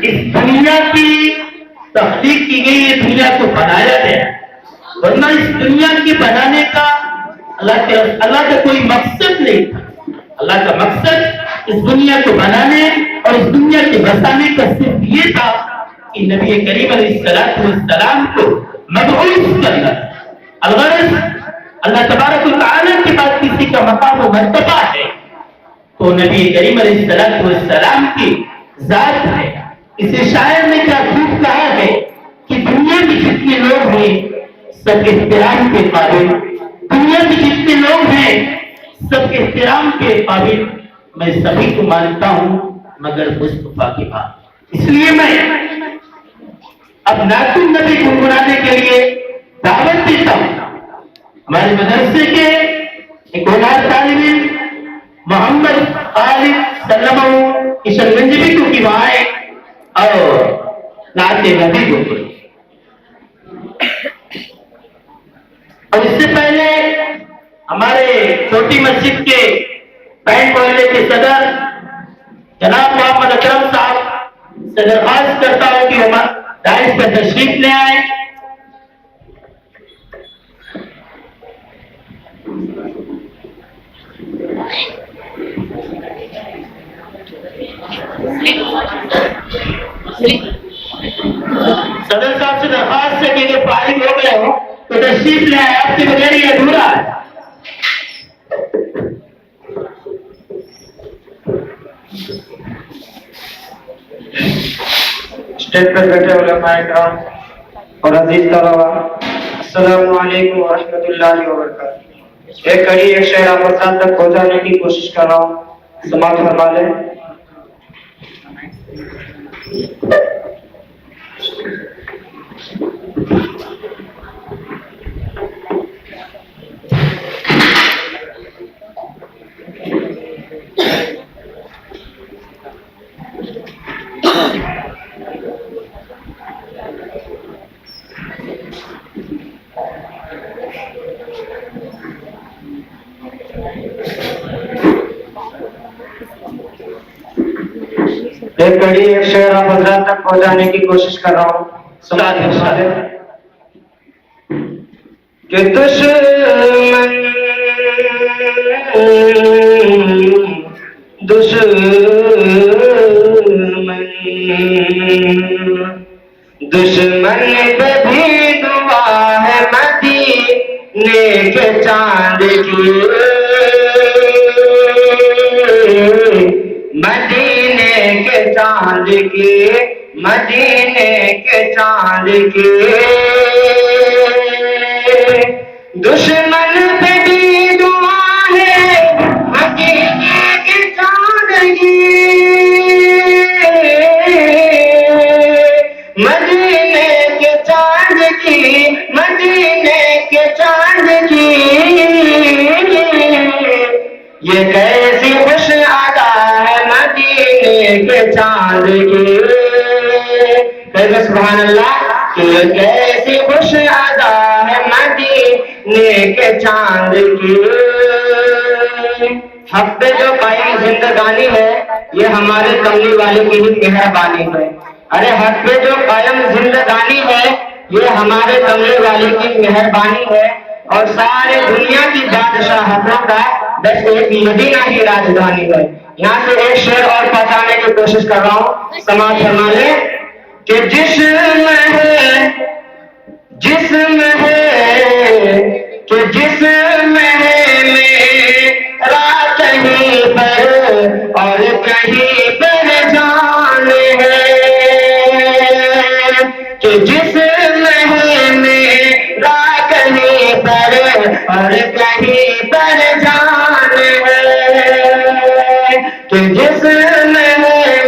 इस दुनिया की तख्लीक की गई, ये दुनिया को बनाया गया, वरना इस दुनिया के बनाने का अल्लाह का कोई मकसद नहीं था। अल्लाह का मकसद इस दुनिया को बनाने और इस दुनिया के बसाने का सिर्फ ये था कि नबी करीम अलैहिस्सलाम को मबऊस करना। अलगरज अल्लाह तबारक व तआला के बाद किसी का मकाम व मर्तबा है तो नबी करीम अलैहिस्सलाम की जात है। इसे शायर ने क्या खूब कहा है कि दुनिया में जितने लोग हैं सब एहतराम के काबिल, दुनिया में जितने लोग हैं सब एहतराम के काबिल, मैं सभी को मानता हूं मगर मुस्तफा की बात। इसलिए मैं अब नातुन नबी गुनगुनाने के लिए दावत देता हूं। हमारे मदरसे के एक गुनार तालिब मोहम्मद खालिद सल्लल्लाहु किशनगंज भी को किवाए और नाते नबी को। और इससे पहले हमारे छोटी मस्जिद के पैंट मोहल्ले के सदर जनाब मोहम्मद अकरम साहब से दरख्वास्त करता हूं कि हम दाइश पर तशरीफ ले आए। सदर साहब से दरख्वास्त है कि अगर फारिग हो गए हो तो तशरीफ ले आए, आपके बगैर ये अधूरा है। स्टेज पर बैठे उलमाए किराम और अजीज तलबा, अस्सलामु अलैकुम व रहमतुल्लाहि व बरकातहू। एक कड़ी एक शेर आप साथ तक पहुंचाने की कोशिश कर रहा हूँ, समाप्त फरमा लें। एक कड़ी एक शेर आप हजरात तक पहुंचाने की कोशिश कर रहा हूँ, कि दुश्मन दुश्मन पे भी दुआ है मदीने के चांद की, मदीने के चांद की, मदीने के चांद की। दुश्मन पे भी दुआ है मदीने के चांद की, मदीने के चांद की, मदीने के चांद की। ये कैसी खुश अदा है मदीने के चांद की, कहते सुभान अल्लाह। कि ये कैसी खुश अदा है मदीने के चांद की। हक पे जो कायम जिंदगानी है ये हमारे कमली वाले की ही मेहरबानी है। अरे हक पे जो कायम जिंदगानी है ये हमारे कमले वाले की मेहरबानी है। और सारे दुनिया की बादशाहतों का बस एक मदीना ही राजधानी है। यहाँ से एक शेर और पहुंचाने की कोशिश कर रहा हूँ, समाज फरमा ले कि जिस्म है, जिस्म है, कि जिस्म है मेरा कहीं पर और कहीं पर जान है, कि जिस्म है मेरा कहीं पर और कहीं पर जान है, कि जिस्म है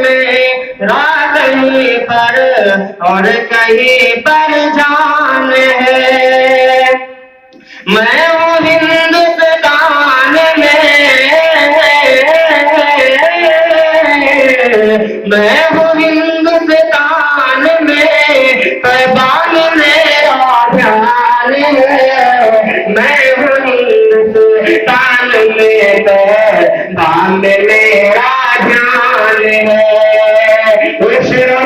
मेरा कहीं पर और कहीं पर जान है। मैं हूँ हिंदुस्तान में, मैं हूँ हिंदुस्तान में, पैबान मेरा ध्यान है। मैं हूँ हिंदुस्तान में, पैबान मेरा ध्यान है। शेर और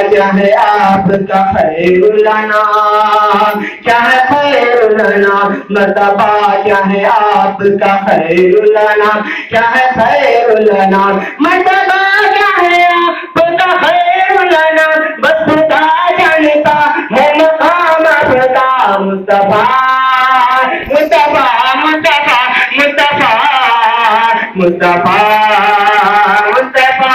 क्या है आपका खैरुलना, क्या है खैरुलना, मर्तबा क्या है आपका खैरुलना, क्या है खैरुलना, मर्तबा क्या है आपका खैरुलना, बस खुदा जानता है मकाम आपका। मुस्तफा मुस्तफा मुस्तफा मुस्तफा मुस्तफा मुस्तफा।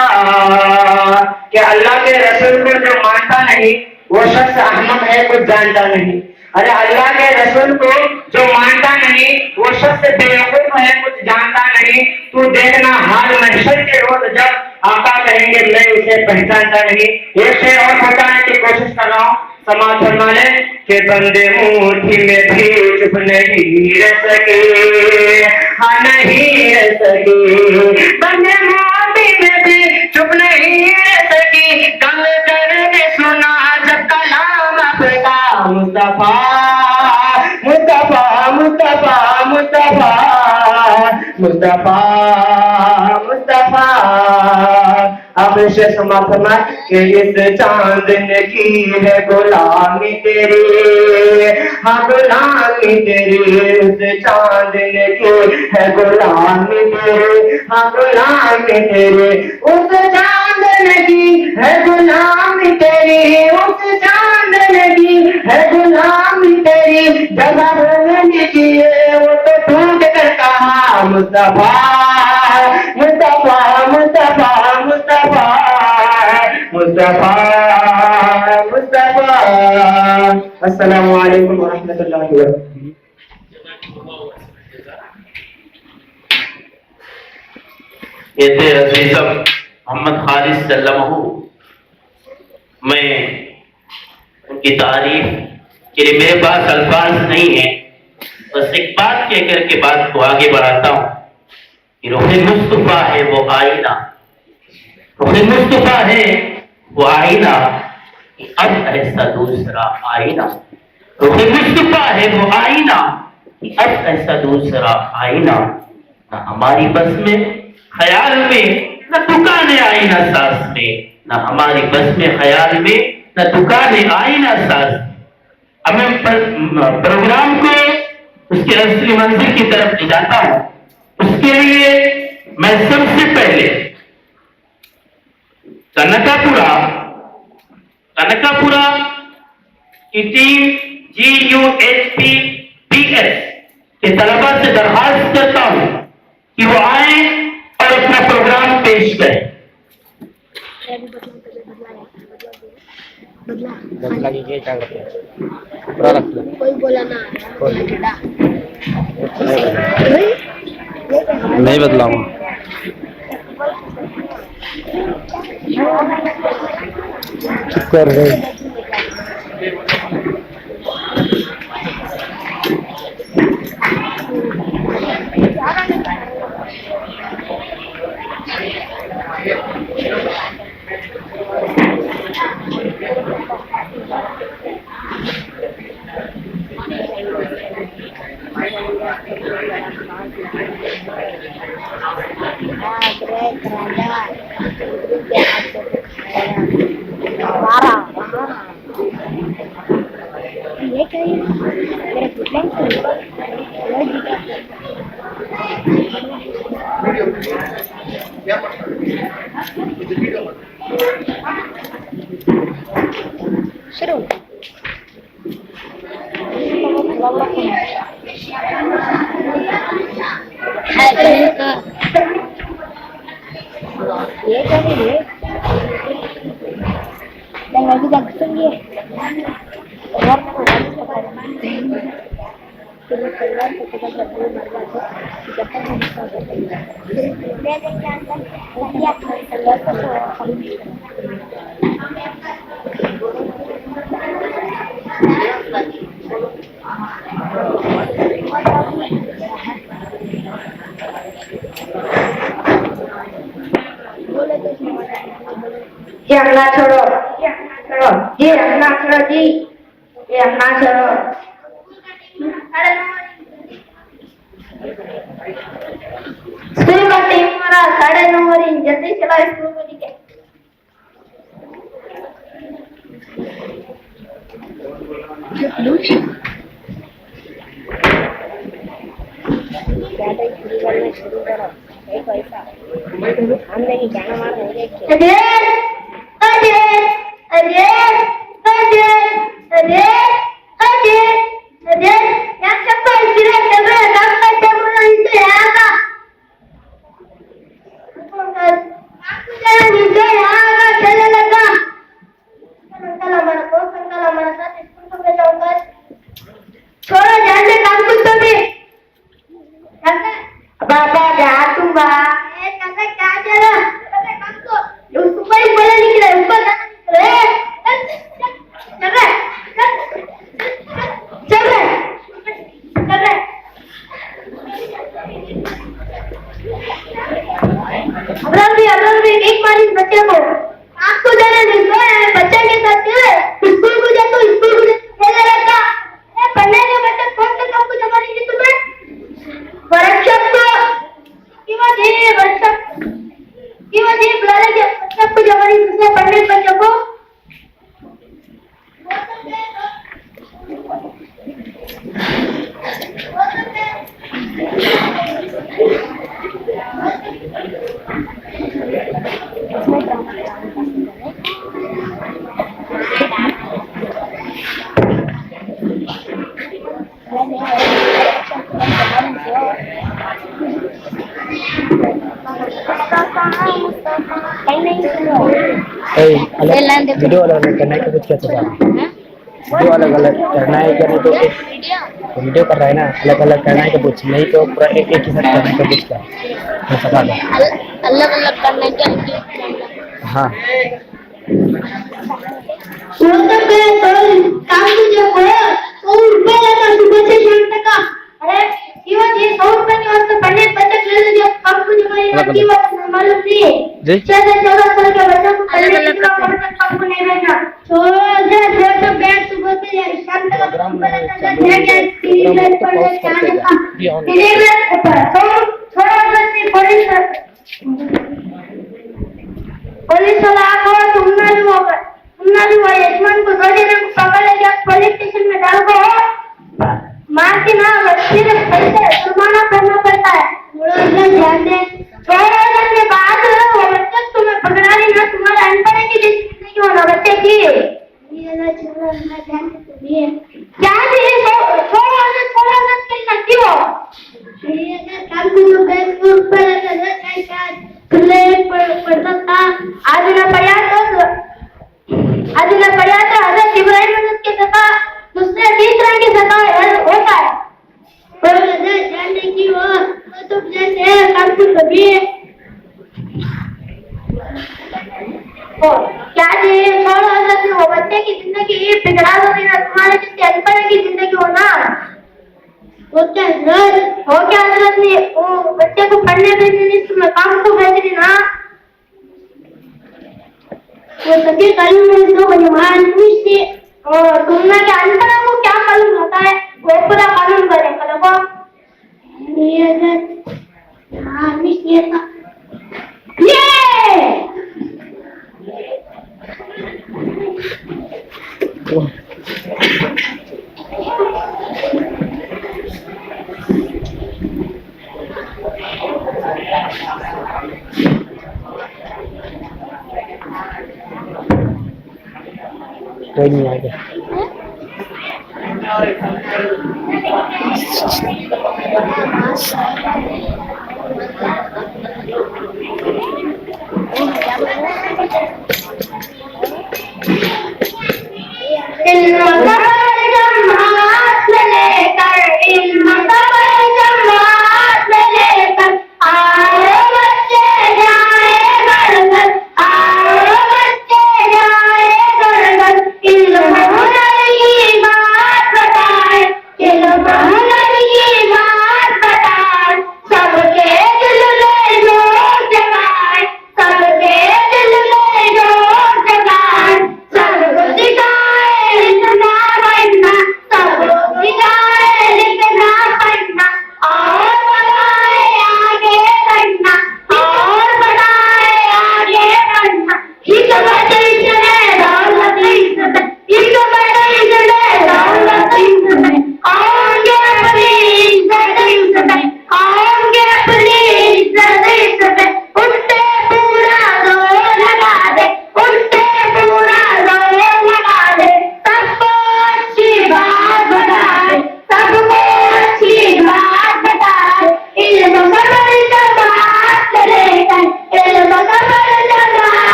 कि अल्लाह के रसूल को जो मानता नहीं वो शख्स अहमक है, कुछ जानता नहीं। अरे अल्लाह के रसूल को जो मानता नहीं वो शख्स बेवकूफ है, कुछ जानता नहीं। तू देखना हाल महशर के रोज जब आका कहेंगे मैं उसे पहचानता नहीं। एक शेर और बताने की कोशिश कर रहा हूँ, समाज फरमा ले कि बंदे मुट्ठी में भी चुप नहीं रह सके, हाँ नहीं रह सके, बंदे मुट्ठी में भी चुप नहीं रह सकी, कल करके सुना जब कलाम आपका। मुस्तफा मुस्तफा मुस्तफा मुस्तफा मुस्तफा मुस्तफा। अब से समाप्त कि इस चांद ने की है गुलामी तेरी, हाँ गुलामी तेरी, इस चांद ने की है गुलामी तेरी, हाँ गुलामी तेरी, उस चांद ने की है गुलामी तेरी, उस चांद ने की है गुलामी तेरी, जगह नहीं किए वो तो टूट कर कहा। मुस्तफा मुस्तफा मुस्तफा मुस्तफा मुस्तफा मुस्तफा। अस्सलामु अलैकुम वरहमतुल्लाहि वबरकातुहू। ये थे अजीजम मोहम्मद खालिद सल्लमहू। मैं उनकी तारीफ के लिए मेरे पास अल्फाज नहीं है, बस एक बात कहकर के बात को आगे बढ़ाता हूँ कि रुखे मुस्तफा है वो आईना, रुखे मुस्तफा है वो आईना, अब ऐसा दूसरा आईना, रुखे मुस्तफा है वो आईना, अब ऐसा दूसरा आईना, ना हमारी बस में ख्याल में, न दुकाने आईना सास में, न हमारी बस में ख्याल में, न दुकाने आईना सास में। अब मैं प्रोग्राम को उसके असली मंजिल की तरफ ले जाता हूं। उसके लिए मैं सबसे पहले कनकापुरा की टीम GUHPPS के तलबा से दरखास्त करता हूं कि वो आए और अपना प्रोग्राम पेश करें। बदला की क्या करते हैं? कोई बोला ना, नहीं बदलाऊंगा। चुप कर रहे। ये क्या है? मेरा कितना शुरू ये क्या है? dan lagi bagusan dia keluar keluar ketika berdua marga itu kita kan bisa bertemu dia ada jantan lihat keluar ये अपना छोड़ो, ये अपना छोड़ो जी, ये अपना छोड़ो। स्कूल का टीम हमारा 9:30 जल्दी चला स्कूल को लेके। याद है शुरू करो एक पैसा हमने की जाना मार हो गया अरे अरे अरे अरे अरे अरे अरे यार चप्पा इधर चल रहा है काम का चप्पा इधर आएगा आपको जाना नीचे आएगा चलने लगा अंकल हमारा साथ स्कूल को भेजाऊंगा छोड़ो जान दे काम कुछ तो भी बाबा जा दूंगा काका क्या चला काम को ऊपर ही बोला निकला ऊपर चल अबराम भी एक बार इस बच्चे को आपको जाना नहीं है बच्चे के साथ स्कूल को जा तो स्कूल को खेलने रहता पढ़ने के बच्चे कौन सा काम को जमा नहीं तुम्हें वर्कशॉप को वर्कशॉप बुलाने के वर्कशॉप को जमा नहीं तुझे पढ़ने के बच्चों को वीडियो अलग अलग करना है कि कुछ कैसे वीडियो अलग अलग करना है क्या नहीं तो वीडियो कर रहा है ना अलग अलग करना है कि कुछ नहीं तो पूरा एक ही साथ करना है कुछ का मैं बता दो अलग अलग करने के हाँ काम को जब रुपये लेता सुबह से शाम तक का अरे ये 100 रुपये की वास्ते पढ़ने बच्चे ले लीजिए काम को जमा की बात मालूम नहीं जी 14 साल के बच्चों को पढ़ने कितना पढ़ने काम को नहीं भेजना छोड़ तो बैठ सुबह से शाम तक धीरे धीरे सीरीज पढ़ने जाने का धीरे थोड़ा सा पुलिस वाला आकर तुमने भी यजमान को पकड़ लेके पुलिस स्टेशन में डाल दो मार के ना बच्चे ने पैसे जुर्माना करना पड़ता है ध्यान दे थोड़ा के बाद वो बच्चे तुम्हें पकड़ा नहीं ना तुम्हारे अनपढ़ की जिंदगी होना बच्चे की क्या थोड़ा करती हो काम को पढ़ता था आज ना पढ़ा तो हजरत इब्राहिम के सका दूसरे तीसरा की सका होता है जानने की वो तो जैसे काम को कभी क्या जी छोड़ो हजरत वो बच्चे की जिंदगी बिगड़ा दो ना तुम्हारे जिसके अनपढ़ की जिंदगी हो ना वो क्या हजरत ने वो बच्चे को पढ़ने भेजने नहीं तुम्हें काम को भेज दी ना वो सभी कानून में तो जमान पूछते और तुमने के अंतर को क्या मालूम होता है वो पूरा कानून करे करो ये हाँ मिस्टर था ये कोई नहीं आएगा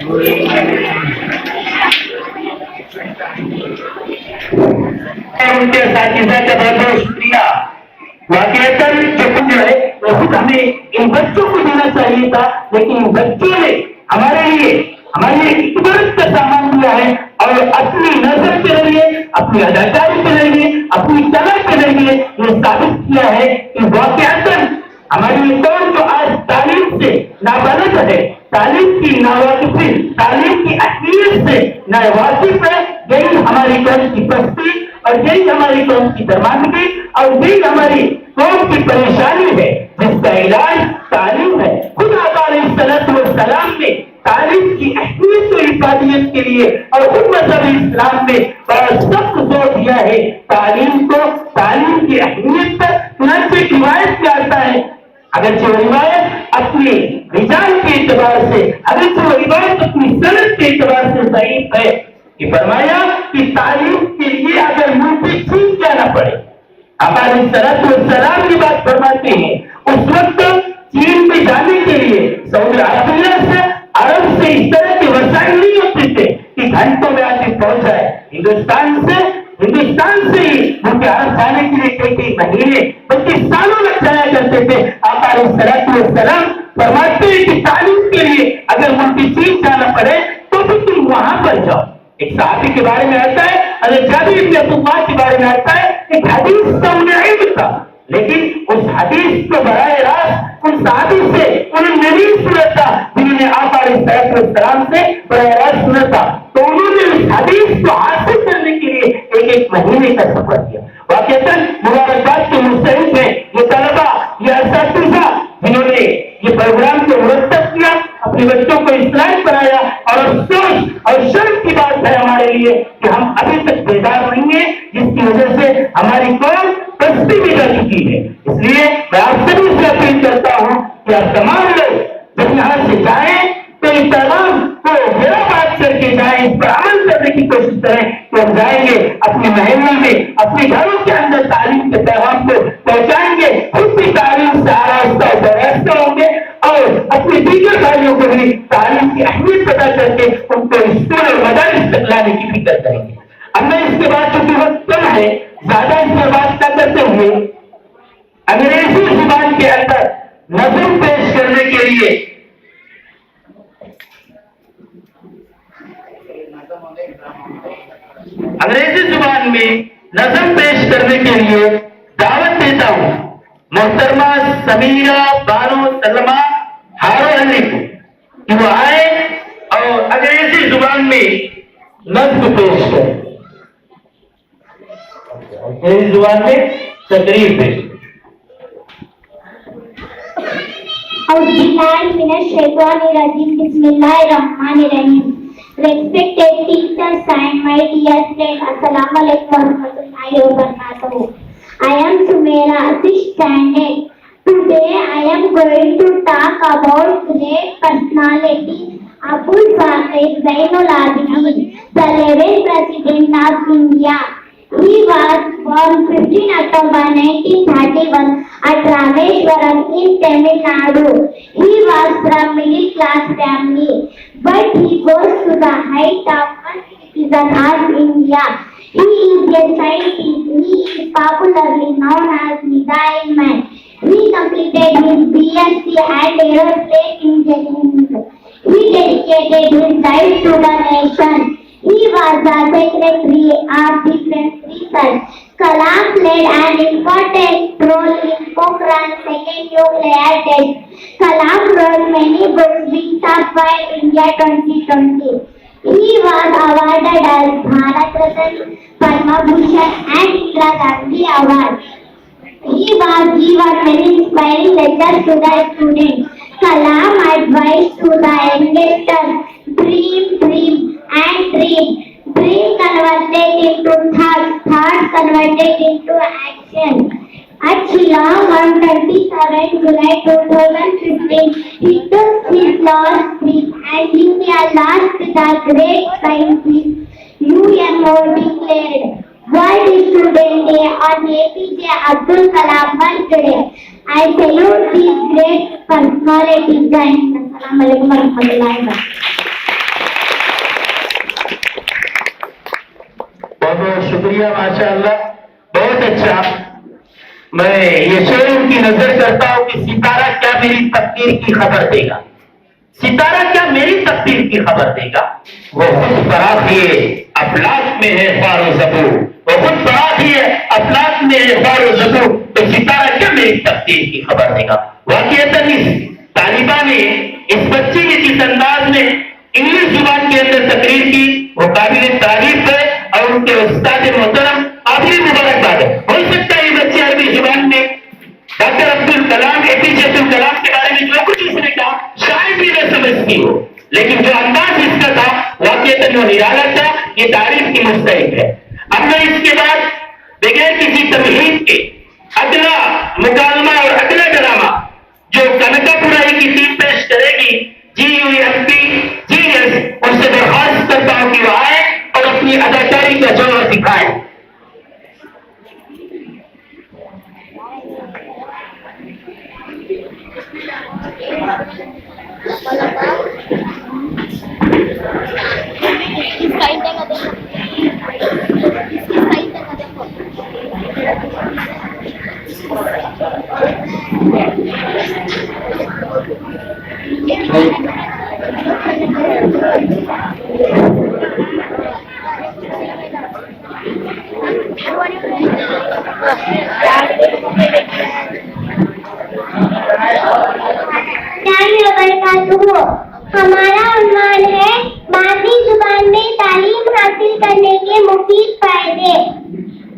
उनके साथीजा का बहुत बहुत शुक्रिया। वाकईतन जो कुछ है वो खुद हमें इन बच्चों को देना चाहिए था, लेकिन बच्चों ने हमारे लिए इकबाल का सामान दिया है और अपनी नजर के जरिए, अपनी अदाकारी के जरिए, अपनी कला के जरिए ये साबित किया है कि वाकईतन हमारी कौम जो आज तालीम से नाबालिग है, तालीम की नावाकिफी, तालीम की अहमियत से नावाकिफ है, यही हमारी कौम की पस्ती और यही हमारी कौम की दरमानगी और यही हमारी कौम की परेशानी है, जिसका इलाज तालीम है। खुदा सलाम ने तालीम की अहमियत और इफादियत के लिए और खुद मजहब इस्लाम में बड़ा सख्त जोर दिया है तालीम को, तालीम की अहमियत पर। चुनांचे रिवायत में आता है, अगर जो रिवायत अपनी रिजाल के एतबार से, अगर जो रिवायत अपनी सनद के एतबार से ज़ईफ है, कि फरमाया कि तालीम के लिए अगर मुल्क चीन जाना पड़े, हमारे सलाम की बात फरमाते हैं, उस वक्त चीन में जाने के लिए सऊदी अरबिया से, अरब से इस तरह के वसाइल नहीं होते थे कि घंटों में आके पहुंच जाए। हिंदुस्तान से ही उनके अरब जाने के लिए कई महीने बल्कि सालों लग जाया करते थे। आका सलाम फरमाते हैं कि तालीम के लिए अगर मुल्क चीन जाना पड़े तो फिर तुम वहां पर जाओ। एक सहाबी के बारे में आता है, हज़रत जाबिर इब्न अब्दुल्लाह के बारे में आता है, एक हदीस का उन्हें इल्म था, लेकिन उस हदीस को बराह रास्त उन सहाबी से उन्होंने नहीं सुना था जिन्होंने आका सलाम से बराह रास्त सुना था। तो उन्होंने उस हदीस को हासिल करने के लिए एक महीने का सफर किया। वाकईतन मुबारकबाद के मुस्तहिक हैं ये तलबा, ये असातिज़ा जिन्होंने ये प्रोग्राम को मुरतब किया, अपने बच्चों को इस्लाम कराया। और अफसोस और शर्म की बात है हमारे लिए कि हम अभी तक बेदार नहीं है, जिसकी वजह से हमारी कौम पस्ती में जा चुकी है। इसलिए मैं आप सभी से अपील करता हूँ कि आप तमाम लोग जब यहाँ से जाएं तो इस पैगाम को मेरा बात करके जाएं, इस पर अमल करने की कोशिश करें। तो हम जाएंगे अपने महल्ले में, अपने घरों के अंदर तालीम के पैगाम को पहुंचाएंगे, खुद भी तालीम से आरास्ता और बरास्ता होंगे और अपने दीगर भाइयों को भी तालीम की अहमियत पता करके उनको स्कूल और मदारिस तक लाने की फिक्र करेंगे। अब मैं इसके बाद चूंकि वक्त कम है, ज्यादा इस पर बात न करते हुए अंग्रेजी जुबान के अंदर नज़म पेश करने के लिए दावत देता हूं मोहतरमा समीरा बानो सलमा हारो अली को कि वो आए और अंग्रेजी जुबान में नज़्म पेश करें, अंग्रेजी जुबान में तकरीर पेश करें। Respected teachers and my dear friends, Assalamu alaikum warahmatullahi wabarakatuh. I am Sumaira, 6th standard. Today I am going to talk about great personality Abul Fazl Zainul Abidin, the 11th President of India. He was born 15 October 1931 at Rameshwaram in Tamil Nadu. He was from middle class family, but he goes to the height of first citizen of India. He is a scientist. He is popularly known as Missile Man. He completed his BSc and aerospace engineering. He dedicated his life to the nation. He was the secretary of defense research. Kalam played an important role in Pokhran's second nuclear test. Kalam wrote many books which survived India 2020. He was awarded as Bharat Ratna, Padma Bhushan and Indira Gandhi Award. He was given many inspiring lectures to the students. Kalam advised to the youngsters, dream and dream. Dream converted into thoughts, thoughts converted into action. At Shillong on 27 July 2015, he took his last breath and India lost the great scientist UMO declared World Student Day on APJ Abdul Kalam birthday. I salute these great personalities. Assalamu alaikum warahmatullahi wabarakatuh. बढ़िया, माशाअल्लाह, बहुत अच्छा। मैं ये शेर उनकी नजर करता हूँ कि सितारा क्या मेरी तकदीर की खबर देगा, सितारा क्या मेरी तकदीर की खबर देगा। वो खुद फराखिए अफलाक में है फारो ज़बू, वो खुद फराखिए अफलाक में है फारो ज़बू, तो सितारा क्या मेरी तकदीर की खबर देगा। वाकईतन इस तालिबा ने, इस बच्ची ने जिस अंदाज में इंग्लिश जुबान के अंदर तकरीर की, वो काबिल तारीफ है और उनके उस्ताद मोहतरम आखिरी मुबारकबाद है। हो सकता है ये बच्चे अरबी जुबान में डॉक्टर अब्दुल कलाम, एपीजे अब्दुल कलाम के बारे में जो कुछ इसने कहा शायद भी न समझती हो, लेकिन जो अंदाज इसका था वाकईतन वो निराला था, ये तारीफ की मुस्तहिक है। अब मैं इसके बाद बगैर किसी तमहीद के अगला मुकालमा और अगला ड्रामा जो कनकापुराई की टीम पेश करेगी GUMP जीएस, उससे दरख्वास्त करता हूं कि वो आए और अपनी अदाकारी का जोर दिखाए। हमारा उन्वान है मादरी जुबान में तालीम हासिल करने के मुफीद फायदे।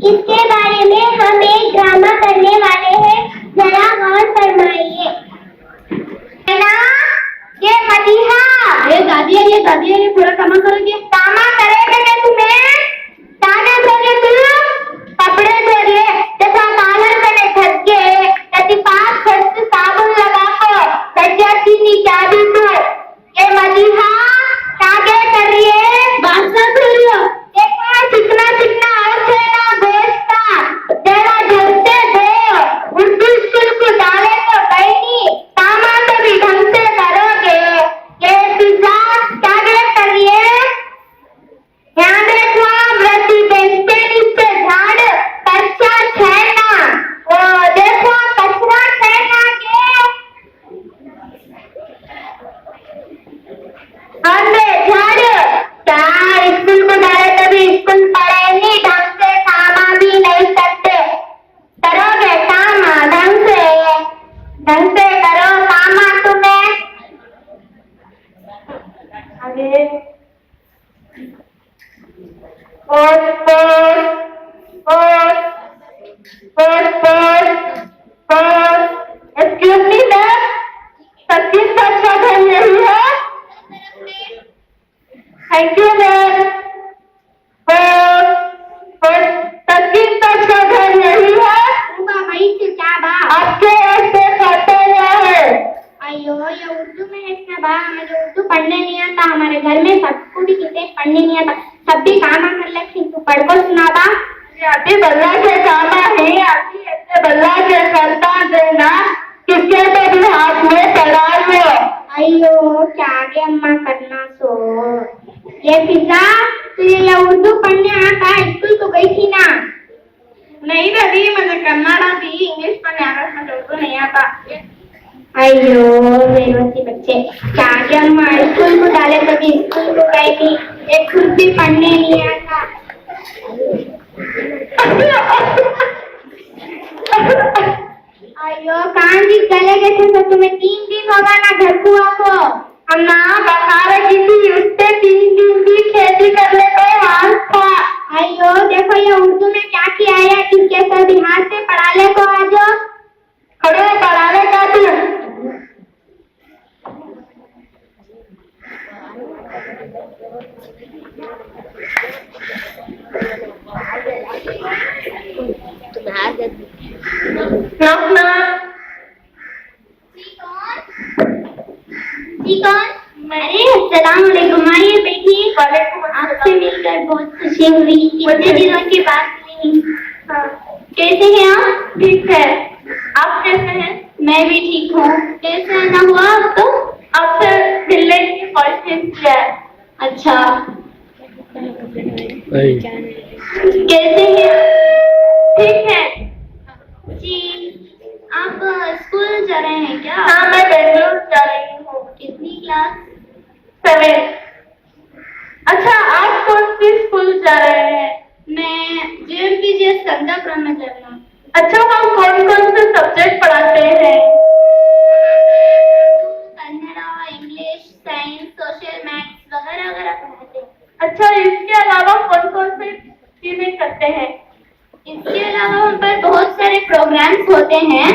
इसके बारे में हम एक ड्रामा करने वाले हैं, जरा गौर फरमाइए। ये मदीहा, ये दादी है, पूरा कामा करोगे? कामा करेगा क्या तुम्हें? ताने धोगे तुम, कपड़े धोगे, जैसा कॉलर मैंने धस के, कति 5 घंटे साबुन लगा को, सज्जा चीनी चाबी को, ये मदीहा क्या कर रही है? बासना धो रही हो? देखो चिकना चिकना और छेना गोश्ता, जरा ढंग से दो, उर्दू स्कूल को डाले तो बैठी, कामा तो भी ढंग से करोगे। ये पिज्जा क्या कर रही है? यहाँ देखो व्रती बेचते नीचे झाड़, कच्चा छेना, वो देखो कचरा छेना के हमने झाड़, क्या स्कूल को डाले तभी स्कूल पढ़े नहीं, ढंग से कामा भी नहीं करते। करोगे कामा ढंग से करो कामा तुम्हें। आगे एक्सक्यूज मी मैम, 25 का घर यही है? Thank you ma'am. 25 का घर यही है? वही से क्या बात आपके ऐसे खाते है? अयो ये उर्दू में है क्या बा? मुझे उर्दू पढ़ने नहीं आता, हमारे घर में सबको भी किसे पढ़ने नहीं आता, सब भी काम कर लेते, तू पढ़ को सुना बा। आती बल्ला के कामा नहीं आती, ऐसे बल्ला के करता देना, किसके तो भी हाथ में चढ़ा लो। अयो क्या आगे अम्मा करना सो। ये पिज्जा तुझे ये उर्दू पढ़ने आता है? स्कूल तो गई थी ना? नहीं दादी, मुझे कन्नड़ आती, इंग्लिश पढ़ने आता, मुझे उर्दू नहीं आता। अयो बेरोसी बच्चे, क्या आगे अम्मा स्कूल को डाले तभी स्कूल को गई थी, एक खुद भी पढ़ने नहीं आता। अयो कान जी चले गए थे तो तुम्हें 3 दिन होगा ना घर को आपको। अम्मा बता रही थी उससे 3 दिन भी खेती करने का हाल था। अयो देखो ये उर्दू में क्या किया है, किसके साथ हाथ से पढ़ा ले को आज खड़े पढ़ाने का जी कौन? अरे अस्सलाम वालेकुम, आइए बैठिए। आपसे मिलकर बहुत खुशी हुई, कितने दिनों की बात नहीं। कैसे हैं आप? ठीक है, आप कैसे हैं? मैं भी ठीक हूँ। कैसे आना हुआ आपको? आपसे मिलने की ख्वाहिश है। अच्छा कैसे हैं? ठीक है जी, आप स्कूल जा रहे हैं क्या? हाँ, मैं बेंगलुरु जा रही हूँ। कितनी क्लास? 7। अच्छा, आप कौन सी स्कूल जा रहे हैं? मैं JMPGS कंदापुरम में जा रही हूँ। अच्छा, हम कौन कौन से सब्जेक्ट पढ़ाते हैं? Kannada, English, science, social, maths वगैरह वगैरह पढ़ाते हैं। अच्छा, इसके अलावा कौन कौन से चीजें करते हैं? इसके अलावा हम पर बहुत सारे प्रोग्राम्स होते हैं,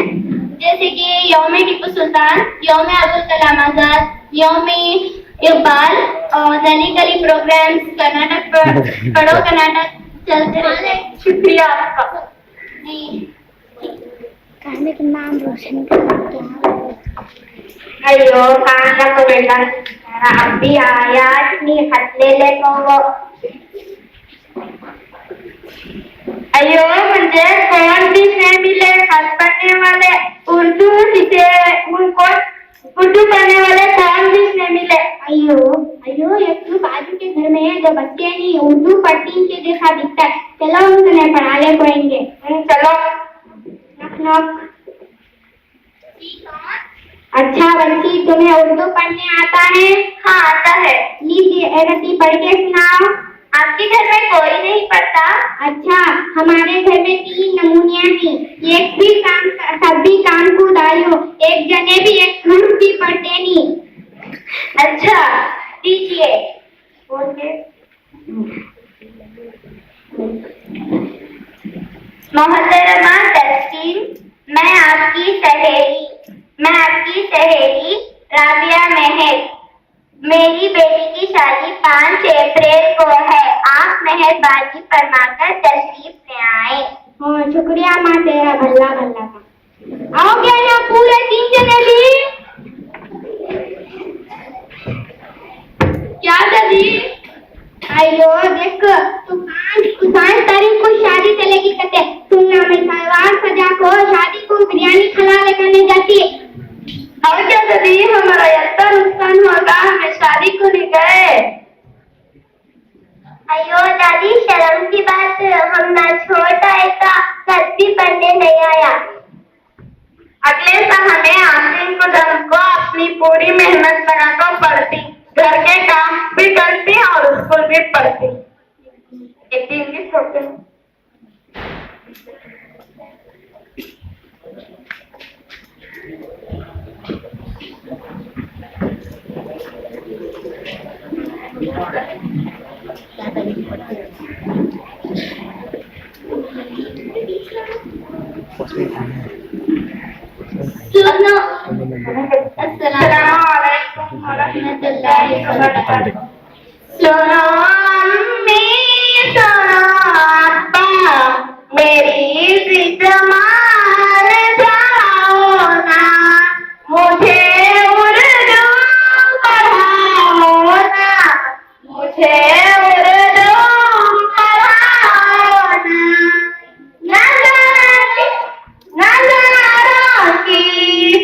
जैसे कि यौम टीपू सुल्तान, यौम अबुल कलाम आजाद, यौम इकबाल और दैनिक अली प्रोग्राम्स, कर्नाटक पढ़ो कर्नाटक चलते रहते हैं। शुक्रिया आपका। जी। कहने का नाम रोशन अयो कहाँ को बेटा अब भी आया इतनी हट ले ले को वो अयो मुझे कौन भी नहीं मिले खत पढ़ने वाले उर्दू जिसे उनको उर्दू पढ़ने वाले कौन भी नहीं मिले। अयो अयो, एक तो बाजू के घर में है जो बच्चे नहीं उर्दू पढ़ती के देखा दिखता है, चलो उनसे पढ़ा ले पढ़ेंगे। चलो। नक नक। अच्छा बच्ची, तुम्हें उर्दू पढ़ने आता है? हाँ, आता है। लीजिए रति पढ़ के सुनाओ। आपके घर में कोई नहीं पढ़ता? अच्छा, हमारे घर में 3 नमूनियाँ थी, एक भी काम सब भी काम कूद आयो, एक जने भी एक हर्फ भी पढ़ते नहीं। अच्छा, दीजिए। बोलिए। मोहतरमा तस्कीन, मैं आपकी सहेली राबिया महक। मेरी बेटी की शादी 5 अप्रैल को है। आप मेहरबानी फरमाकर तशरीफ ले आए। हाँ, शुक्रिया माँ तेरा भल्ला भल्ला का। आओ क्या ना पूरे 3 जने भी? क्या दादी? अयो देख, तू 5 तारीख को शादी चलेगी कहते, सुनना मैं सलवार सजा को शादी को बिरयानी खिला ले करने जाती है। और क्या दादी, हमारा इतना नुकसान होगा, हमें शादी को नहीं गए। अयो दादी, शर्म की बात, हम ना छोटा है का खत भी पढ़ने नहीं आया। अगले साल हमें आसिम को अपनी पूरी मेहनत लगाकर पढ़ती, घर के काम भी करती और स्कूल भी पढ़ती। एक दिन भी छोटे सुनो, अस्सलामुअलैकुम वरहमतुल्लाहि वबरकातुहू। सुनो अम्मी, सुनो अब्बा, मेरी जिद मान जाओ ना, मुझे उर्दू पढ़ाओ ना, मुझे उर्दू पढ़ाओ ना। नज़ारों की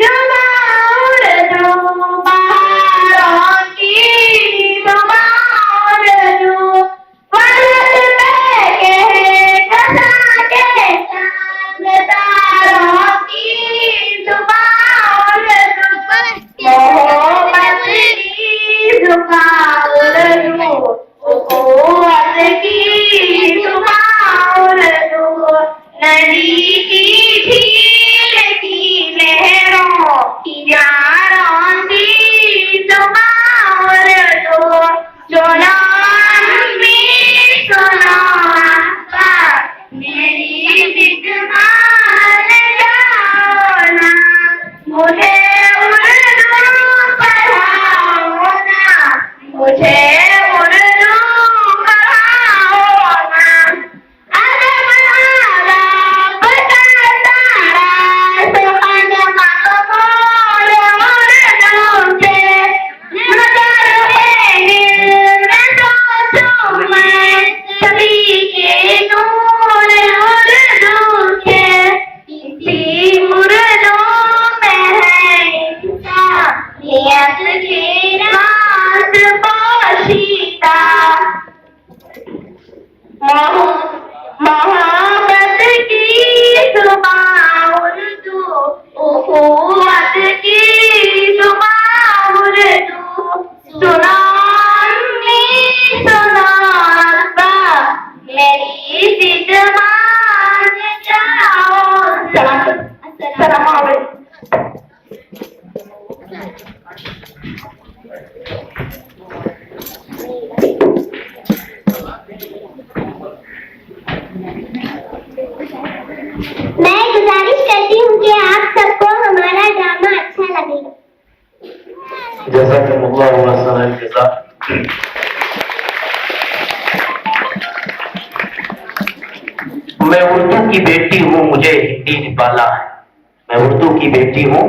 जुबान उर्दू, बहारों की जुबान उर्दू, फलक पे के कसा के चांद तारों की जुबान उर्दू, मोहब्बत की जुबान उर्दू, उखुवत की जुबान उर्दू, नदी की झील की लहरों की यारों की जुबान उर्दू। सुनो अम्मी, सुनो अब्बा, मेरी जिद मान जाओ ना, मुझे उर्दू पढ़ाओ ना, मुझे उर्दू पढ़ाओ ना। अदब आदाब का तारा सुखन मकबूल उर्दू से, नज़र में दिल में सोचूं मैं सभी के नूर उर्दू से। इसी उर्दू में है इंसानियत की रास पोशी मोहब्बत की जुबान उर्दू, उखुवत की जुबान उर्दू, सुना अम्मी सुना अब्बा, मेरी जिद मान जाओ। सलाम अलैकुम। मैं गुजारिश करती हूँ कि आप सबको हमारा ड्रामा अच्छा लगेगा। जज़ाकल्लाहु खैरन जज़ा। मैं उर्दू की बेटी हूँ, मुझे हिंदी निपाला है। मैं उर्दू की बेटी हूँ,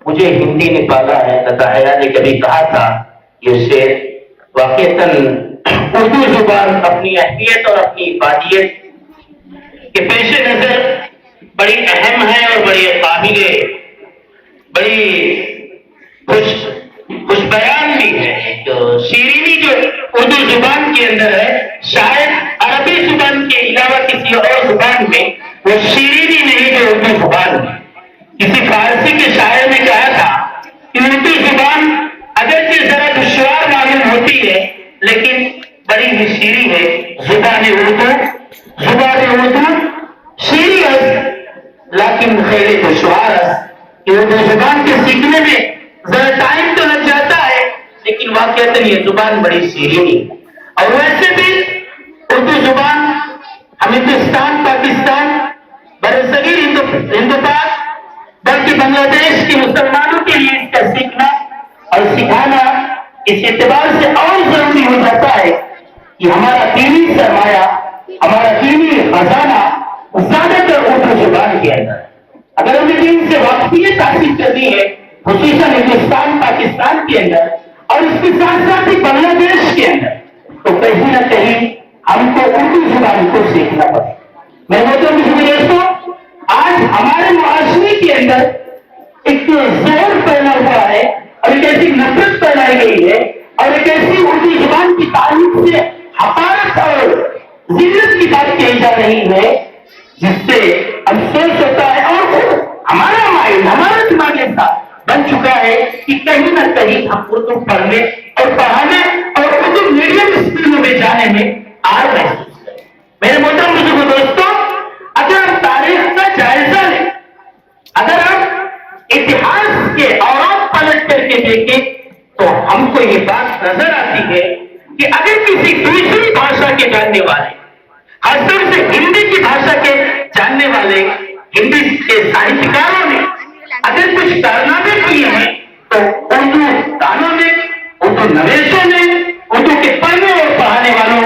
मुझे हिंदी निपाला है। लता हया ने कभी कहा था ये शेर, वाकईतन उर्दू जुबान अपनी अहमियत और अपनी इफादियत के पेश नजर बड़ी अहम है और बड़ी काबिले, बड़ी खुश बयान भी है। तो शीरीनी जो उर्दू जुबान के अंदर है, शायद अरबी जुबान के अलावा किसी और जुबान में वो शीरीनी नहीं जो उर्दू जुबान है। किसी फारसी के शायर ने कहा था कि उर्दू जुबान अगरचे जरा दुश्वार मालूम होती है, लेकिन बड़ी ही शीरी है। जुबान उर्दू शीरी है, लेकिन खैर दुश्वार है। उर्दू जुबान के सीखने में जरा टाइम तो लग जाता है, लेकिन वाकईतन ये जुबान बड़ी शीरीनी है। और वैसे भी उर्दू जुबान हम हिंदुस्तान, पाकिस्तान, बरसगीर हिंदुस्तान, बल्कि बांग्लादेश के मुसलमानों के लिए इसका सीखना और सिखाना इस एतबार से और जरूरी हो जाता है कि हमारा दीनी सरमाया, हमारा दीनी खजाना ज्यादातर उर्दू जुबान के अंदर। अगर हमें दीन से वाकफियत हासिल करनी है, खुसूसन हिंदुस्तान, पाकिस्तान के अंदर और इसके साथ साथ ही बांग्लादेश के अंदर, तो कहीं ना कहीं हमको उर्दू जुबान को सीखना पड़ेगा। मैं दोस्तों, आज हमारे मुआशरे के अंदर एक जोर फैला हुआ है और एक ऐसी नफरत फैलाई गई है और एक ऐसी उर्दू जुबान की तारीफ से हकारत और जिल्लत की बात कही जा रही है, जिससे अफसोस होता है। और हमारा माइंड, हमारा दिमाग ऐसा बन चुका है कि कहीं ना कहीं हम उर्दू पढ़ने और पढ़ाने और उर्दू मीडियम स्कूलों में जाने में आर महसूस करें। मेरे मोहतरम बुजुर्ग दोस्तों, अगर हम तारीख का जायजा लें, अगर हम इतिहास के औरात पलट करके देखें, तो हमको ये बात नजर आती है कि अगर किसी दूसरी भाषा के जानने वाले, खासतौर से हिंदी की भाषा के जानने वाले हिंदी के साहित्यकारों ने अगर कुछ कारनामे किए हैं, तो उर्दू गानों में, उर्दू नवेशों में, उर्दू के पढ़ने और पढ़ाने वालों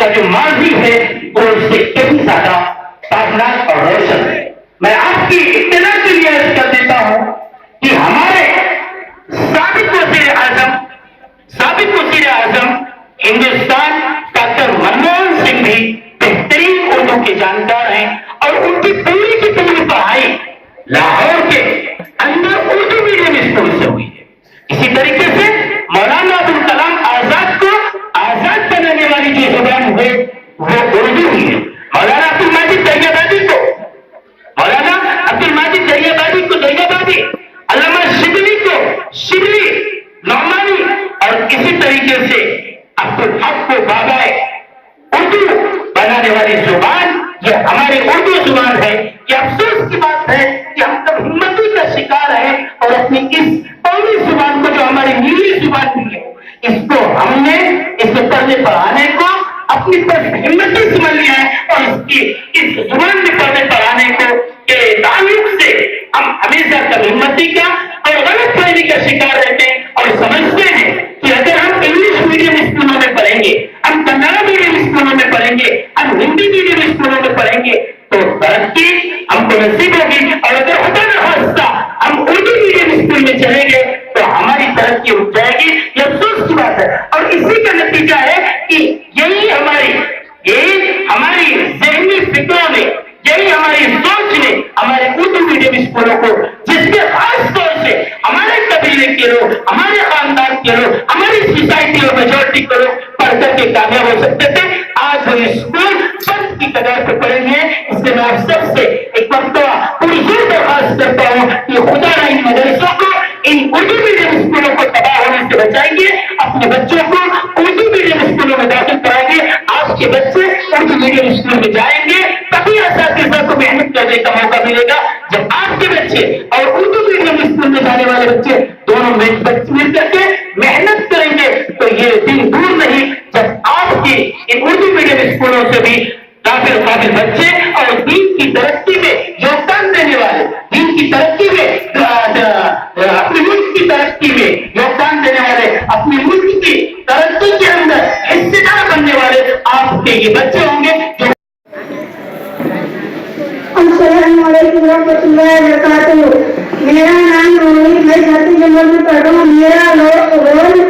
का जो माजी है वो उससे कहीं ज्यादा ताबनाक और रोशन है। मैं आपकी इत्तला के लिए अर्ज कर देता हूं कि हमारे साबिक वज़ीर आज़म हिंदुस्तान डॉक्टर मनमोहन सिंह भी बेहतरीन उर्दू के जानकार हैं और उनकी पूरी की पूरी पढ़ाई लाहौर के अंदर उर्दू मीडियम स्कूल से हुई है। इसी तरीके से मौलाना अब्दुल कलाम आजाद को आजाद बनाने वाली जो जुबान है वो उर्दू ही है। मौलाना अब्दुल माजिद दरियाबादी को दरियाबादी, अल्लामा शिबली को शिबली, नौमानी, और इसी तरीके से अब्दुल हक को बाबाए उर्दू बनाने वाली जुबान ये हमारी उर्दू जुबान है। ये अफसोस की बात है कि हम सब हिम्मती का शिकार है और अपनी इस कौमी जुबान को, जो हमारी नीली जुबान है, इसको हमने इसे पढ़ने पढ़ाने को अपनी तरफ हिम्मती समझ लिया है और इस जुबान में पढ़ने पढ़ाने को के ताल्लुक से हम हमेशा कम हिम्मती का और गलत फहमी का शिकार रहते हैं और समझते हैं कि अगर हम इंग्लिश मीडियम स्कूलों में पढ़ेंगे, हम कन्नड़ा मीडियम स्कूलों में पढ़ेंगे, हम हिंदी मीडियम स्कूलों में पढ़ेंगे, तो तरक्की हमको नसीब होगी। और अगर खुदा न खास्ता हम उर्दू मीडियम स्कूल में चलेंगे तो हमारी तरक्की उठ जाएगी। ये अफसोस की बात है और इसी का नतीजा है कि यही हमारी ज़हनी फिक्रों ने, यही हमारी सोच ने हमारे उर्दू मीडियम स्कूलों को, जिसमें खास तौर से हमारे कबीले के लोग, हमारे खानदान के लोग, हमारी सोसाइटी और मेजोरिटी के लोग पढ़ करके कामयाब हो सकते थे, आज वो स्कूल कगार पर पड़ेंगे। इसलिए मैं आप सबसे एक मरतबा पूरी जोर दरखास्त करता हूँ कि खुदा ना इन मदरसों को, इन उर्दू मीडियम स्कूलों को तबाह होने से बचाएंगे। अपने बच्चों को उर्दू मीडियम स्कूलों में दाखिल कराएंगे। आपके बच्चे उर्दू मीडियम स्कूल में जाएंगे, तभी असातिज़ा को मेहनत करने का मौका मिलेगा। जब आपके बच्चे और उर्दू मीडियम स्कूल में जाने वाले बच्चे दोनों मिलकर के मेहनत करेंगे तो ये दिन दूर नहीं जब आपके इन उर्दू मीडियम स्कूलों से भी काफिल बच्चे और दीन की तरक्की में योगदान देने वाले, दीन की तरक्की में, अपने मुल्क की तरक्की में योगदान देने वाले, अपने मुल्क की तरक्की के अंदर हिस्सेदार बनने वाले आपके ये बच्चे होंगे जो अस्सलामुअलैकुम रहमतुल्लाहि व बरकातुहू। मेरा नाम रोहित, मैं छठी जमात में पढ़ रहा हूँ। मेरा रोल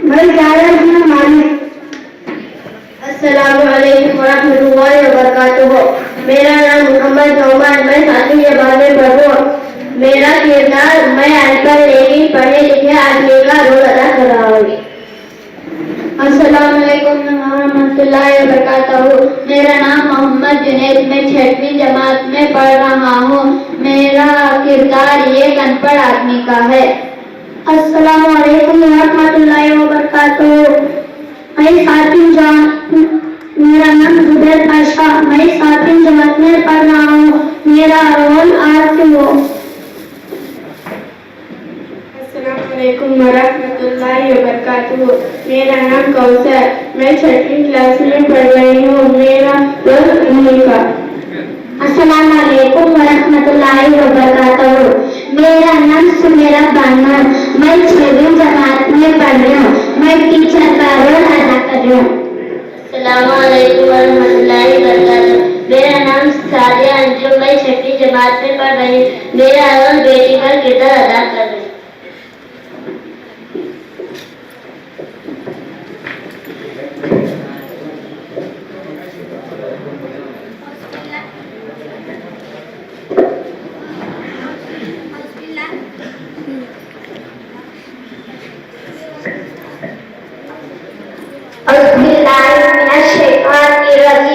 मैं जाया हूँ मालिक। अस्सलामुअलैकुम रहमतुल्लाहि व बरकातुहू। मेरा नाम मोहम्मद नौमान, मैं छठी जमात में पढ़ रहा हूँ। मेरा किरदार, मैं अनपढ़ लेकिन पढ़े लिखे आदमी का रोल अदा कर रहा हूँ। अस्सलामुअलैकुम रहमतुल्लाहि व बरकातुहू। मेरा नाम मोहम्मद जुनैद, मैं छठवीं जमात में पढ़ रहा हूँ। मेरा किरदार एक अनपढ़ आदमी का है। अस्सलामुअलैकुम रहमतुल्लाहि व बरकातुहू। मेरा नाम जुबैर पाशा, मैं 7वीं जमात में पढ़ रहा हूँ। मेरा रोल आरटीओ। अस्सलामुअलैकुम वरहमतुल्लाहि व बरकातुहू। मेरा नाम कौसर, मैं 6वीं क्लास में पढ़ रही हूँ। मेरा रोल अनीका। अस्सलामुअलैकुम वरहमतुल्लाहि व बरकातुहू। मेरा नाम सुमेरा बानो, मैं 6वीं जमात में पढ़ रही हूँ। मैं टीचर का रोल अदा कर रही हूँ। अस्सलामुअलैकुम वरहमतुल्लाहि व बरकातुहू। मेरा नाम सादिया अंजुम, मैं 6वीं जमात में पढ़ रही हूँ। मेरा रोल बेटी का किरदार अदा कर रही हूँ।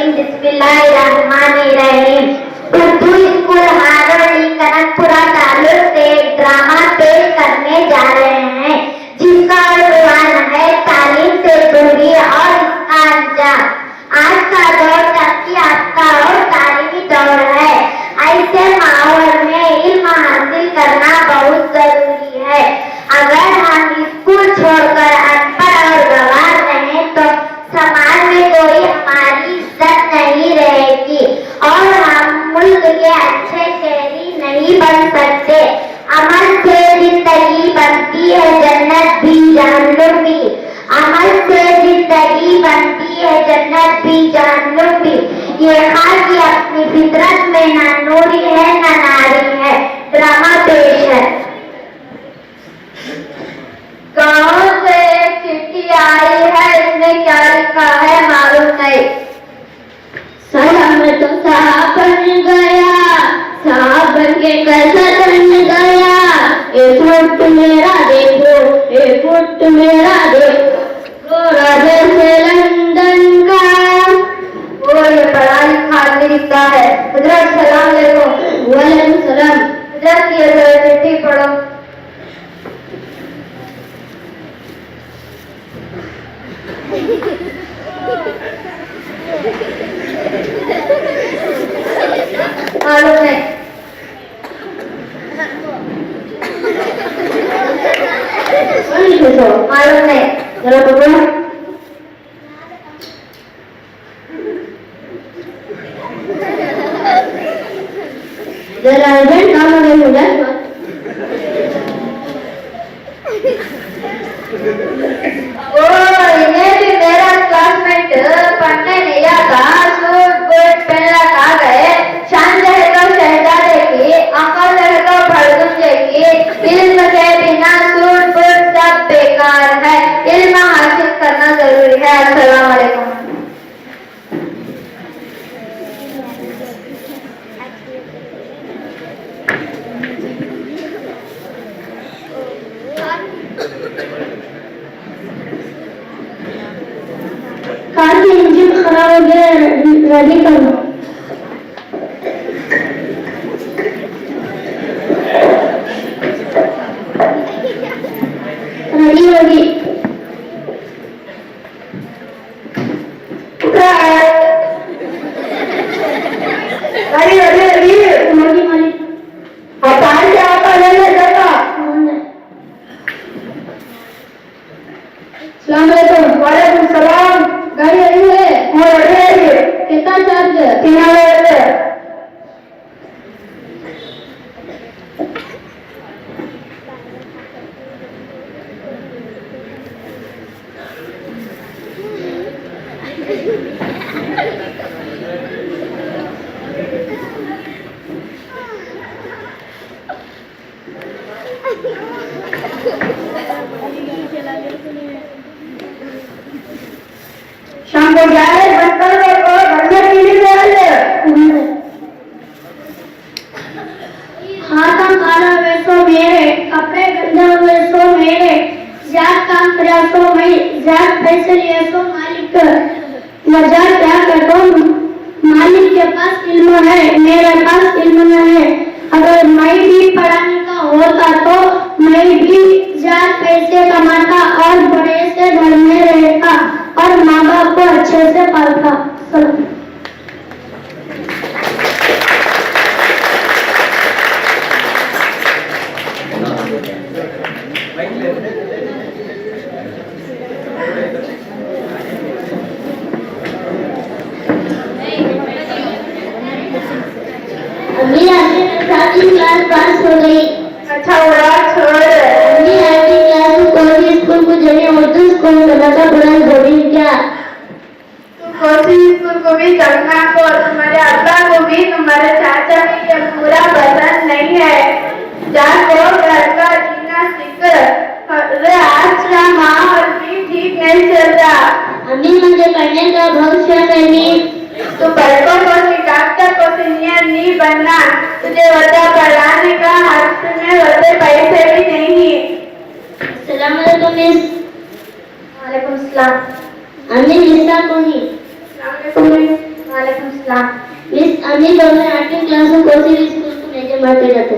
बिस्मिल्लाहिर्रहमानिर्रहीम। उर्दू स्कूल हारोली कनकपुरा तालुक से ड्रामा पेश करने जा रहे हैं जिसका उन्वान है तालीम से दूरी और इसका अंजाम। आज का दौर तरक्की याफ्ता और तालीमी दौर है। ऐसे माहौल में इल्म हासिल करना बहुत जरूरी है। अगर हम स्कूल छोड़कर अनपढ़ और गंवार रहें तो समाज में कोई हमारी इज्जत नहीं रहेगी और हम मुल्क के अच्छे शहरी नहीं बन सकते। अमल से जिंदगी बनती है जन्नत भी जहन्नुम भी। अमल से जिंदगी बनती है जन्नत भी जहन्नुम भी। ये खाकी अपनी फितरत में न नूरी है न नारी है। ड्रामा पेश है। गाँव से एक चिट्ठी आई है, इसमें क्या लिखा है मालूम नहीं। सलाम तो साहब बन गया, साहब बन के कैसा बन गया। एक फुट मेरा देखो, एक फुट मेरा देखो, गोरा जैसे लंदन का। वो ये पढ़ा लिखा आदमी लिखता है। हजरत सलाम अलैकुम। वालेकुम सलाम। हजरत ये चिट्ठी पढ़ो। मालूम नहीं। मालूम नहीं, जरा पकड़ो। जरा अर्जेंट काम हो गया। इन्हें भी मेरा क्लासमेट पढ़ने नहीं आता। सूट बूट पहनना कहा गए। शान रहेगा शहजादे की, अकल रहेगा भड़गुंजे की। इल्म के बिना सूट बूट सब बेकार है। इल्म हासिल करना जरूरी है। अस्सलाम वालेकुम। रेडी करो। रेडी होगी। गाड़ी रेडी रेडी माली माली हटान से आता ले ले जाता। सलाम अलैकुम। वालेकुम सलाम। गाड़ी रेडी है? हाँ रेडी है। कितना चार्ज है? 3000 शाम को जाए बंद कर दो घर में पीली ले ले। हाथ काला वैसो मेरे, कपड़े गंदा वैसो मेरे, जात काम करा सो मैं, जात पैसे लिए सो मालिक, वजह क्या करो, मालिक के पास इल्म है, मेरे पास इल्म नहीं है। अगर मैं भी पढ़ाने का होता तो मैं भी जात पैसे कमाता और बड़े से घर में रहता और माँ बाप को अच्छे से पालता। अभी आगे 7वीं क्लास पास हो गई। अच्छा हुआ छोड़। अभी 8वीं क्लास में कौन स्कूल को जाने उर्दू स्कूल में का बड़ा बोली क्या? तू कोसी स्कूल को भी चलना को, तुम्हारे अब्बा को भी तुम्हारे चाचा को ये पूरा पसंद नहीं है। जाको घर का जीना सीख। अरे आज का माहौल भी ठीक नहीं चलता। अभी मुझे पढ़ने का भविष्य नहीं। तू पढ़ो को डॉक्टर को इंजीनियर नहीं बनना। तुझे वजह पढ़ाने का हाथ में वजह पैसे भी नहीं। सलाम अलैकुम मिस। वालेकुम सलाम। अमी लिसा कोनी। वालेकुम सलाम। मिस अमी दोनों 8वीं क्लास में कोसी स्कूल को मेजे मारते जाते।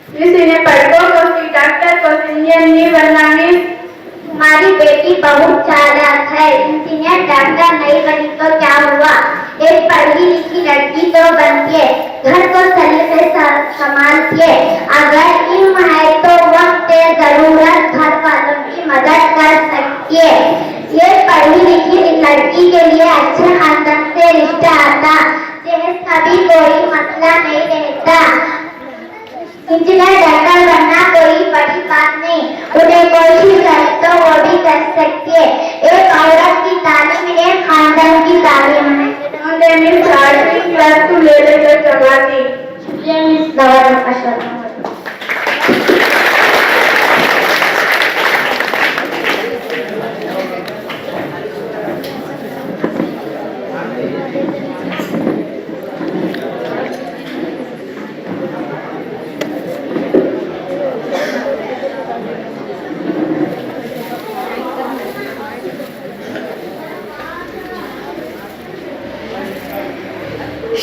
मिस इन्हें पढ़ो को डॉक्टर को इंजीनियर नहीं बनना। मिस हमारी बेटी बहुत चालाक है, इंजीनियर डॉक्टर नहीं बनी तो क्या हुआ? एक पढ़ी लिखी लड़की तो बनती है, घर को सलीके से संभालती है। अगर इल्म है तो वक्त जरूरत घर वालों की मदद कर सकती है। ये पढ़ी लिखी लड़की के लिए अच्छे खानदान से रिश्ता आता, जहेज का भी कोई मसला नहीं रहता। इंजीनियर डॉक्टर बनना कोई बड़ी बात नहीं, उन्हें कोशिश करे तो वो भी कर सकती है। एक औरत की तालीम एक खानदान की तालीम है। उन्होंने मिस 8वीं क्लास को ले लेकर चलाती। शुक्रिया मिस दवा का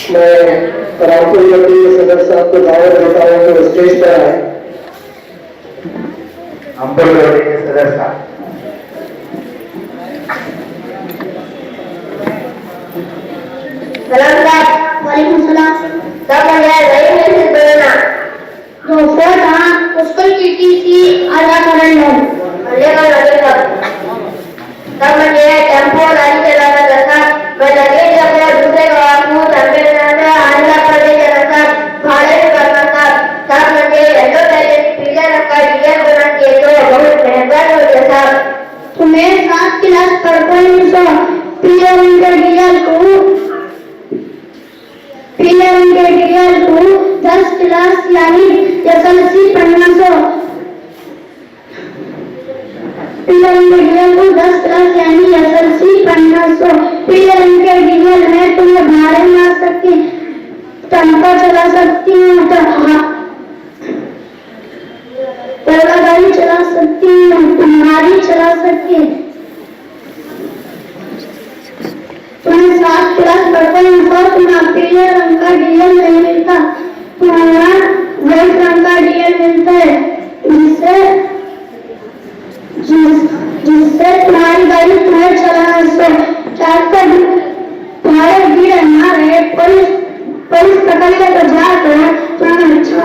मैं रामपुर कमेटी के सदस्य साहब को दावत देता हूँ तो स्टेज पर आए। रामपुर कमेटी के सदस्य साहब। सलाम साहब। वालेकुम सलाम। सब बढ़िया रही है से बोलना। जो फोन था उसको टीटीसी आधा करन लो। अरे का लगे सब बढ़िया टेम्पो गाड़ी चलाना जैसा मैं लगे जब मैं दूसरे को आपको तंबे बनाना आंध्र प्रदेश जैसा भाड़े करना सब लगे हेलो पहले पिज्जा रखा डिजाइन बना के तो बहुत मेहनत हो जैसा। तुम्हें 7 क्लास पढ़ते हैं पीएम इंटीरियर को 10 क्लास यानी एसएलसी पढ़ना सो पीएम को 10 क्लास यानी एसएलसी पढ़ना सो पीएम में तुम्हें भाड़े में आ सकती, टेम्पो चला सकती हूँ, टेला गाड़ी चला सकती हूँ, तुम्हारी चला सकती। तुम्हें 7 क्लास पढ़ते हैं पीले रंग का डीजल नहीं मिलता, तुम्हारा व्हाइट रंग का डीजल मिलता है, जिससे तुम्हारी गाड़ी तुम्हें चलाना तुम्हारे भीड़ ना रहे, पुलिस पकड़ने को जाकर तुम्हें अच्छा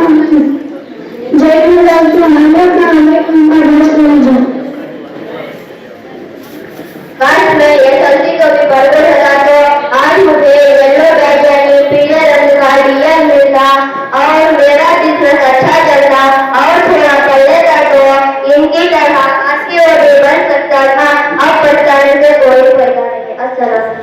जय हिंद हमें उनका दोस्त बन जाओ। काश मैं ये गलती कभी बरबर हटा तो आज मुझे येलो बैग यानी पीले रंग का डीजल मिलता और मेरा बिजनेस अच्छा चलता और थोड़ा पढ़ लेता तो इनकी तरह आंखें और भी बन सकता था। अब पछताने से कोई फायदा नहीं। अस्सलाम।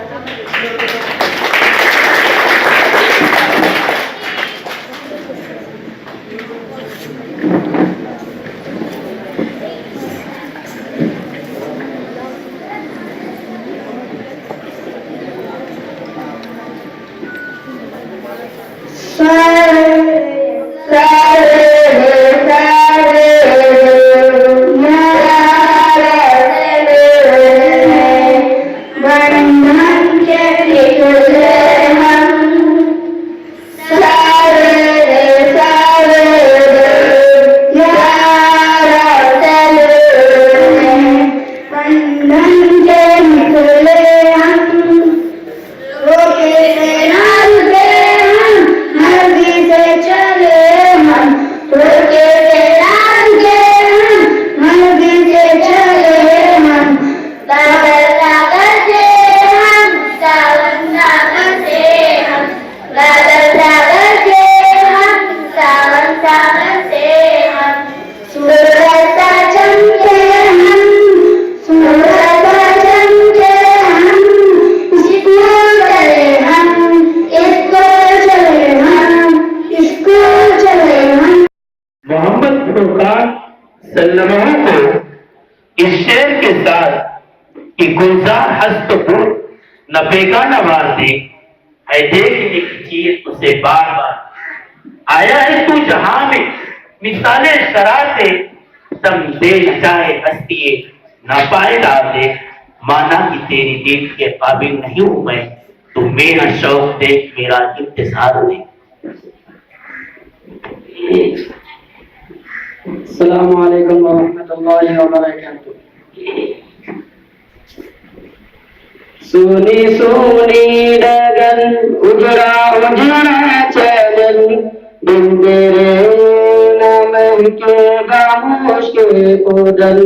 इस शेर के साथ कि गुलजार हस्त हो न बेगाना वार दे है देखने की चीज उसे बार बार आया है तू जहां में मिसाले शरारते तम दे न जाए हस्तिये न पाए डाल दे माना कि तेरी देख के काबिल नहीं हूं मैं तू मेरा शौक देख मेरा इंतजार दे। अस्सलामु अलैकुम वरहमतुल्लाहि वबरकातुहू। सुनी सुनी डगन उजड़ा उजड़ा चलन दिन तेरे नाम के खामोश के उदल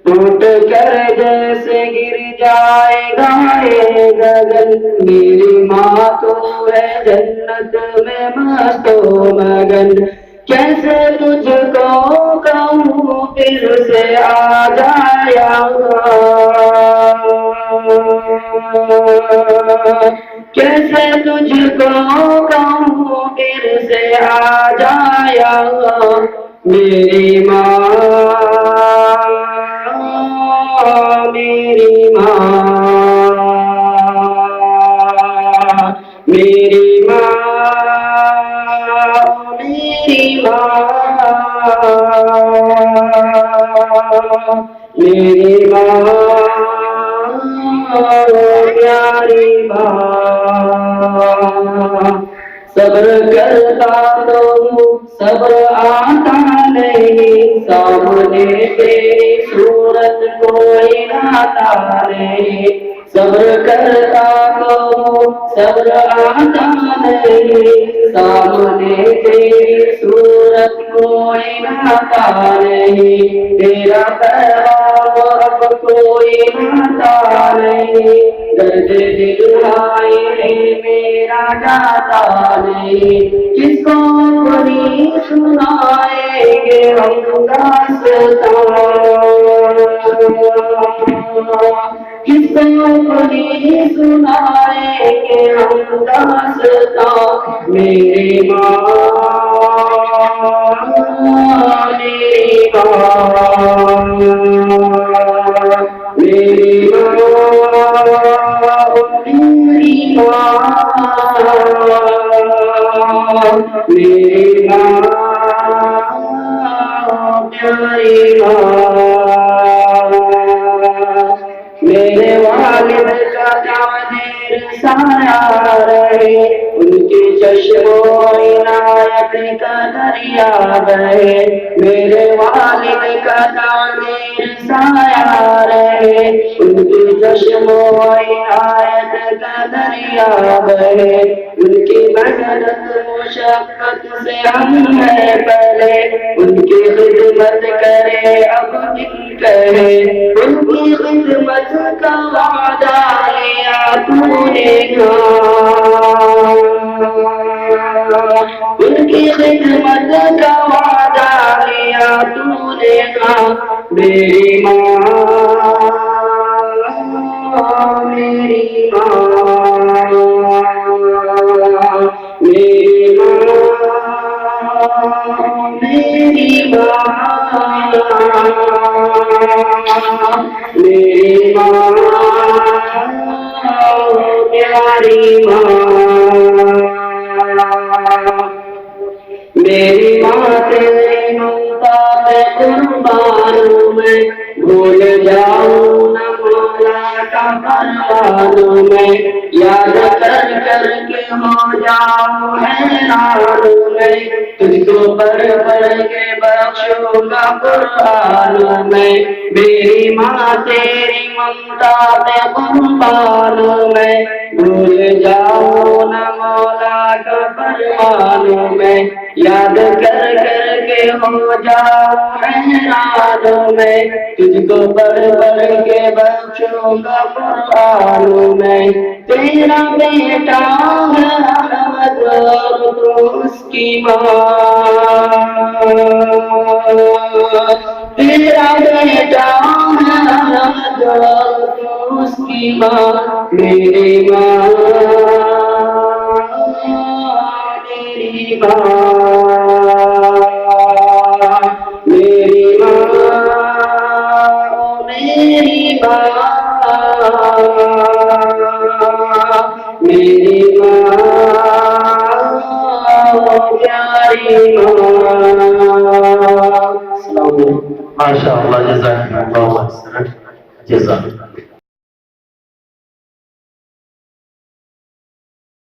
टूट कर जैसे गिर जाएगा ये गगन। मेरी माँ तो है जन्नत में मस्तो मगन कैसे तुझको कहूँ फिर से आ जाया कैसे तुझको कहूँ फिर से आ जाया मेरी माँ मेरी माँ मेरी माँ मेरी माँ मेरी माँ प्यारी माँ सब्र करता तो सब्र आता नहीं सामने तेरी सूरत कोई नाता नहीं सब्र करता तो सब्र आता नहीं सामने तेरी सूरत कोई नाता नहीं तेरा पैगाम अब कोई नाता नहीं दर्द दिल हाय मेरा जाता नहीं किसको कोई सुनाएंगे हम दास्तां किसको कोई सुनाएंगे हम दास्तां मेरी माँ मेरी माँ मेरी माँ मेरी माँ प्यारी माँ मेरे वालिद का देर साया रहे उनके चश्मों इनायत का दरिया बहे, मेरे वालिद का तामीर साया रहे। उनकी चश्मों इनायत का दरिया बहे, उनकी मेहनत मुशक्कत से हम है पहले, उनकी खिदमत करे अब दिन कहे। उनकी खिदमत का वादा लिया तूने उनकी खिदमत का वादा लिया तूने मेरी माँ, मेरी माँ, मेरी माँ, मेरी माँ, मेरी माँ, प्यारी माँ, मेरी माँ तेरी ममता पे कुर्बान मैं, भूल जाऊं न मौला का फरमान मैं, याद कर कर के हो जाऊं हैरान मैं, तुझको पढ़ के बख्शूंगा कुरान मैं। मेरी माँ तेरी ममता पे कुर्बान मैं, भूल जाऊं न मौला का फरमान मैं, याद कर कर के हो जाऊं हैरान मैं, तुझको पढ़ के बख्शूंगा कुरान मैं। तेरा बेटा है अहमद और तू उसकी माँ, तेरा बेटा है अहमद और तू उसकी माँ, मेरी माँ, मेरी माँ, मेरी माँ, मेरी माँ, मेरी माँ, प्यारी माँ। माशाअल्लाह, जज़ाकल्लाह खैरन, जज़ाकल्लाह।